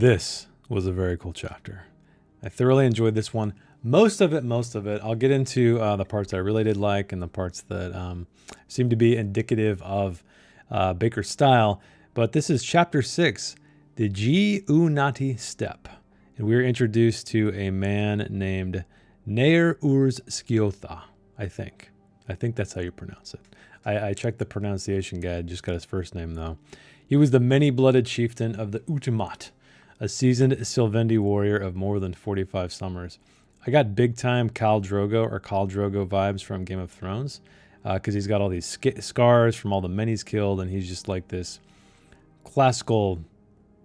This was a very cool chapter. I thoroughly enjoyed this one. Most of it. I'll get into the parts I really did like and the parts that seem to be indicative of Bakker's style. But this is chapter 6, the G-U-Nati Step. And we're introduced to a man named Nair Urs Sciotha, I think. I think that's how you pronounce it. I checked the pronunciation guide, just got his first name though. He was the many-blooded chieftain of the Utimat, a seasoned Sylvendi warrior of more than 45 summers. I got big-time Khal Drogo vibes from Game of Thrones, because he's got all these scars from all the men he's killed, and he's just like this classical,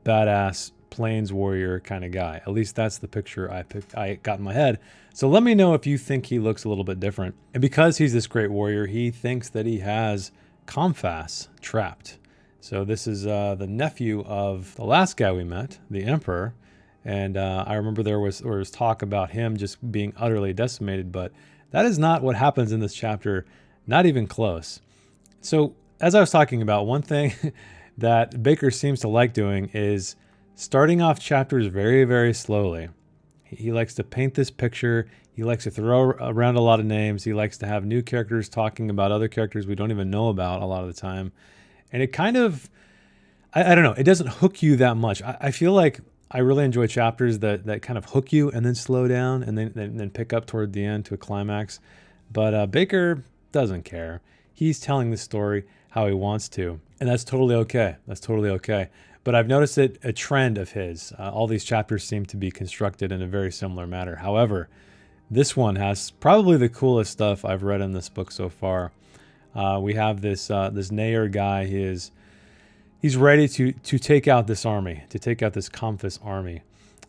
badass, plains warrior kind of guy. At least that's the picture I got in my head. So let me know if you think he looks a little bit different. And because he's this great warrior, he thinks that he has Comphas trapped. So this is the nephew of the last guy we met, the Emperor. And I remember there was talk about him just being utterly decimated, but that is not what happens in this chapter, not even close. So as I was talking about, one thing that Bakker seems to like doing is starting off chapters very, very slowly. He likes to paint this picture. He likes to throw around a lot of names. He likes to have new characters talking about other characters we don't even know about a lot of the time. And it kind of, I don't know, it doesn't hook you that much. I feel like I really enjoy chapters that kind of hook you and then slow down and then pick up toward the end to a climax. But Bakker doesn't care. He's telling the story how he wants to. And that's totally okay. But I've noticed a trend of his. All these chapters seem to be constructed in a very similar manner. However, this one has probably the coolest stuff I've read in this book so far. We have this Nair guy. He's ready to take out this army, to take out this Comphas army.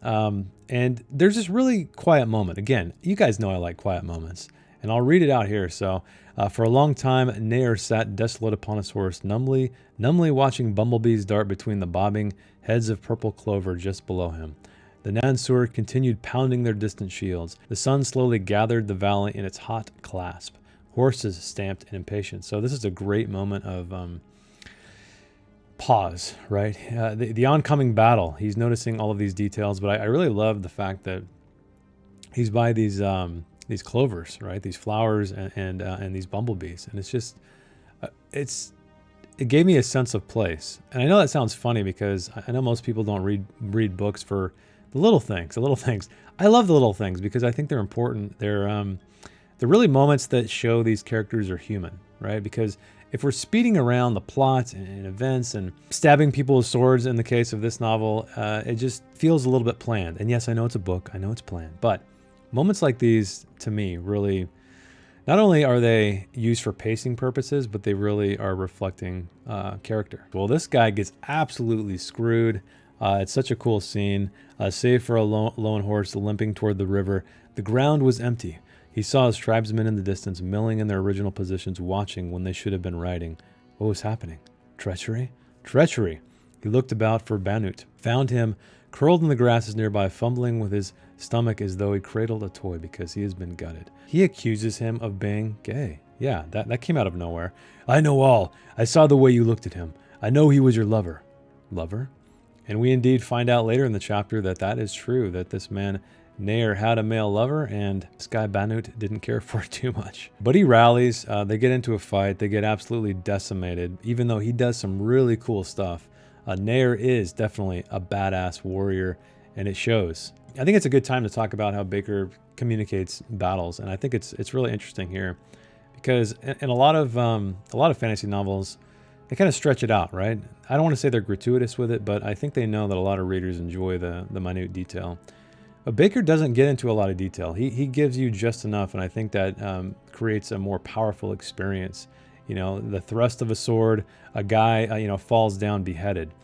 And there's this really quiet moment. Again, you guys know I like quiet moments. And I'll read it out here. So, for a long time, Nair sat desolate upon his horse, numbly watching bumblebees dart between the bobbing heads of purple clover just below him. The Nansur continued pounding their distant shields. The sun slowly gathered the valley in its hot clasp. Horses stamped in impatience. So this is a great moment of pause, right? The oncoming battle. He's noticing all of these details, but I really love the fact that he's by these clovers, right? These flowers and these bumblebees, and it's just it gave me a sense of place. And I know that sounds funny because I know most people don't read books for the little things. I love the little things because I think they're important. They're really moments that show these characters are human, right? Because if we're speeding around the plot and events and stabbing people with swords in the case of this novel, it just feels a little bit planned. And yes, I know it's a book. I know it's planned, but moments like these, to me, really, not only are they used for pacing purposes, but they really are reflecting character. Well, this guy gets absolutely screwed. It's such a cool scene. Save for a lone horse limping toward the river, the ground was empty. He saw his tribesmen in the distance, milling in their original positions, watching when they should have been riding. What was happening? Treachery? Treachery! He looked about for Banut, found him curled in the grasses nearby, fumbling with his stomach as though he cradled a toy because he has been gutted. He accuses him of being gay. Yeah, that came out of nowhere. I know all. I saw the way you looked at him. I know he was your lover. Lover? And we indeed find out later in the chapter that is true, that this man Nair had a male lover, and this guy Banut didn't care for it too much. But he rallies, they get into a fight, they get absolutely decimated, even though he does some really cool stuff. Nair is definitely a badass warrior, and it shows. I think it's a good time to talk about how Bakker communicates battles, and I think it's really interesting here, because in a lot of fantasy novels, they kind of stretch it out, right? I don't want to say they're gratuitous with it, but I think they know that a lot of readers enjoy the minute detail. But Bakker doesn't get into a lot of detail. He gives you just enough, and I think that creates a more powerful experience. You know, the thrust of a sword, a guy, falls down beheaded.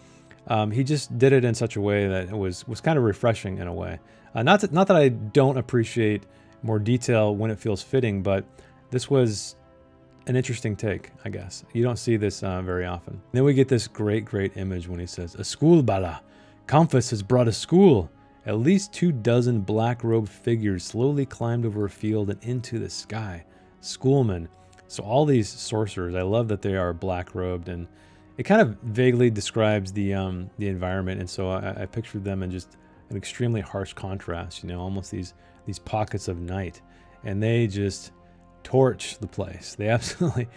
He just did it in such a way that it was kind of refreshing in a way. Not that I don't appreciate more detail when it feels fitting, but this was an interesting take, I guess. You don't see this very often. Then we get this great image when he says, "A school bala. Comphas has brought a school." At least 24 black-robed figures slowly climbed over a field and into the sky. Schoolmen. So all these sorcerers, I love that they are black-robed, and it kind of vaguely describes the environment, and so I pictured them in just an extremely harsh contrast, you know, almost these pockets of night, and they just torch the place. They absolutely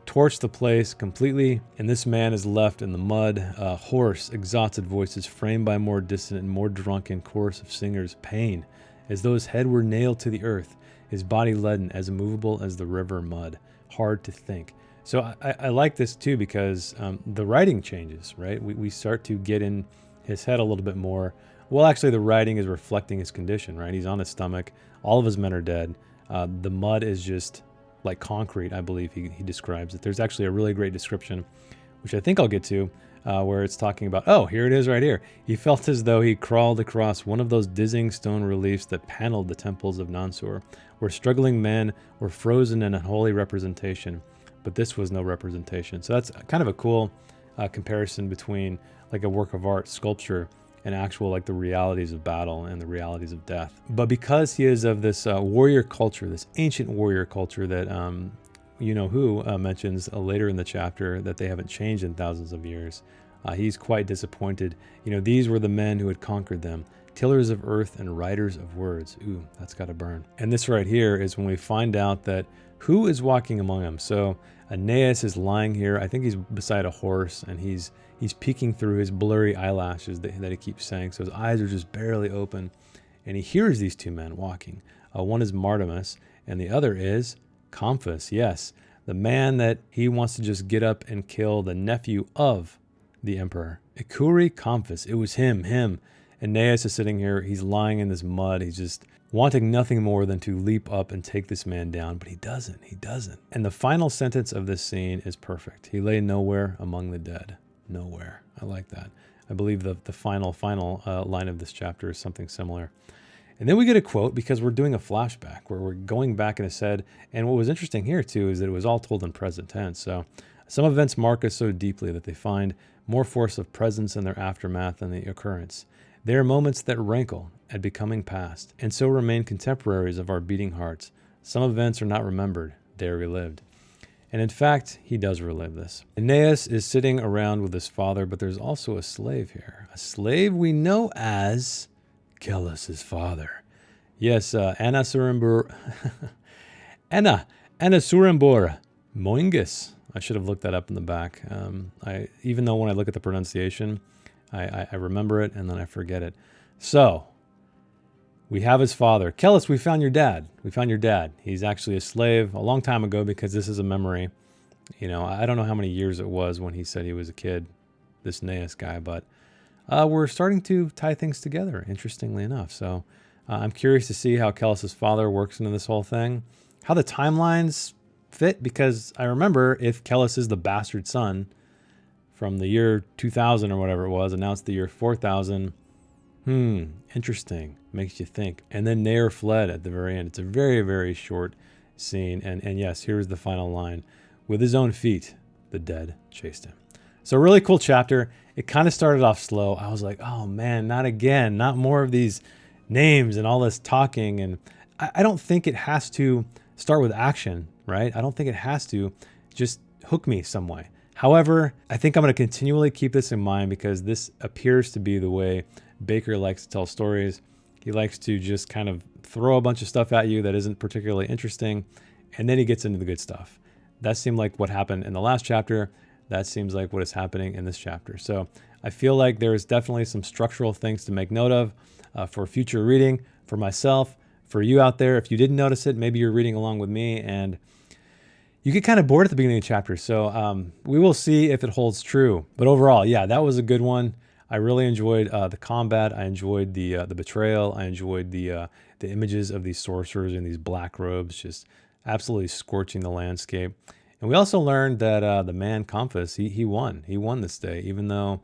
torch the place completely, and this man is left in the mud, hoarse, exhausted voices framed by more distant and more drunken chorus of singers, pain, as though his head were nailed to the earth, his body leaden, as immovable as the river mud, hard to think. So I like this too because the writing changes, right? We start to get in his head a little bit more. Well, actually, the writing is reflecting his condition, right? He's on his stomach. All of his men are dead. The mud is just like concrete, I believe he describes it. There's actually a really great description, which I think I'll get to, where it's talking about, oh, here it is right here. He felt as though he crawled across one of those dizzying stone reliefs that paneled the temples of Nansur, where struggling men were frozen in unholy representation. But this was no representation. So that's kind of a cool comparison between like a work of art, sculpture, and actual like the realities of battle and the realities of death. But because he is of this warrior culture, this ancient warrior culture that you know who mentions later in the chapter that they haven't changed in thousands of years, he's quite disappointed. You know, these were the men who had conquered them, tillers of earth and writers of words. Ooh, that's got to burn. And this right here is when we find out that who is walking among them. So Aeneas is lying here. I think he's beside a horse, and he's peeking through his blurry eyelashes that he keeps saying. So his eyes are just barely open, and he hears these two men walking. One is Martimus, and the other is Comphus. Yes, the man that he wants to just get up and kill, the nephew of the emperor. Ecuri Comphus. It was him. Aeneas is sitting here. He's lying in this mud. He's just wanting nothing more than to leap up and take this man down, but he doesn't. And the final sentence of this scene is perfect. He lay nowhere among the dead. Nowhere. I like that. I believe the final line of this chapter is something similar. And then we get a quote because we're doing a flashback where we're going back in his head. And what was interesting here too is that it was all told in present tense. So some events mark us so deeply that they find more force of presence in their aftermath than the occurrence. They are moments that rankle at becoming past, and so remain contemporaries of our beating hearts. Some events are not remembered, they are relived. And in fact, he does relive this. Aeneas is sitting around with his father, but there's also a slave here. A slave we know as Kellus's father. Yes, Anasurimbur Moingus. I should have looked that up in the back. Even though when I look at the pronunciation, I remember it and then I forget it. So, we have his father. Kellus, we found your dad. He's actually a slave a long time ago because this is a memory. You know, I don't know how many years it was when he said he was a kid, this Aeneas guy, but we're starting to tie things together, interestingly enough. So I'm curious to see how Kellus's father works into this whole thing, how the timelines fit, because I remember if Kellus is the bastard son from the year 2000 or whatever it was, and now it's the year 4000. Interesting. Makes you think. And then Nair fled at the very end. It's a very, very short scene. And yes, here's the final line. With his own feet, the dead chased him. So really cool chapter. It kind of started off slow. I was like, oh man, not again. Not more of these names and all this talking. And I don't think it has to start with action, right? I don't think it has to just hook me some way. However, I think I'm going to continually keep this in mind because this appears to be the way Bakker likes to tell stories. He likes to just kind of throw a bunch of stuff at you that isn't particularly interesting, and then he gets into the good stuff. That seemed like what happened in the last chapter. That seems like what is happening in this chapter. So I feel like there's definitely some structural things to make note of for future reading, for myself, for you out there. If you didn't notice it, maybe you're reading along with me and you get kind of bored at the beginning of the chapter. So we will see if it holds true. But overall, yeah, that was a good one. I really enjoyed the combat. I enjoyed the betrayal. I enjoyed the images of these sorcerers in these black robes, just absolutely scorching the landscape. And we also learned that the man Comphus, he won. He won this day, even though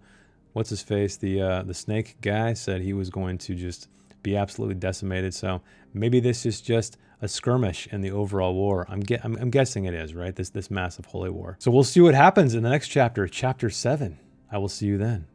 what's his face, the snake guy said he was going to just be absolutely decimated. So maybe this is just a skirmish in the overall war. I'm guessing it is, right? This massive holy war. So we'll see what happens in the next chapter, chapter 7. I will see you then.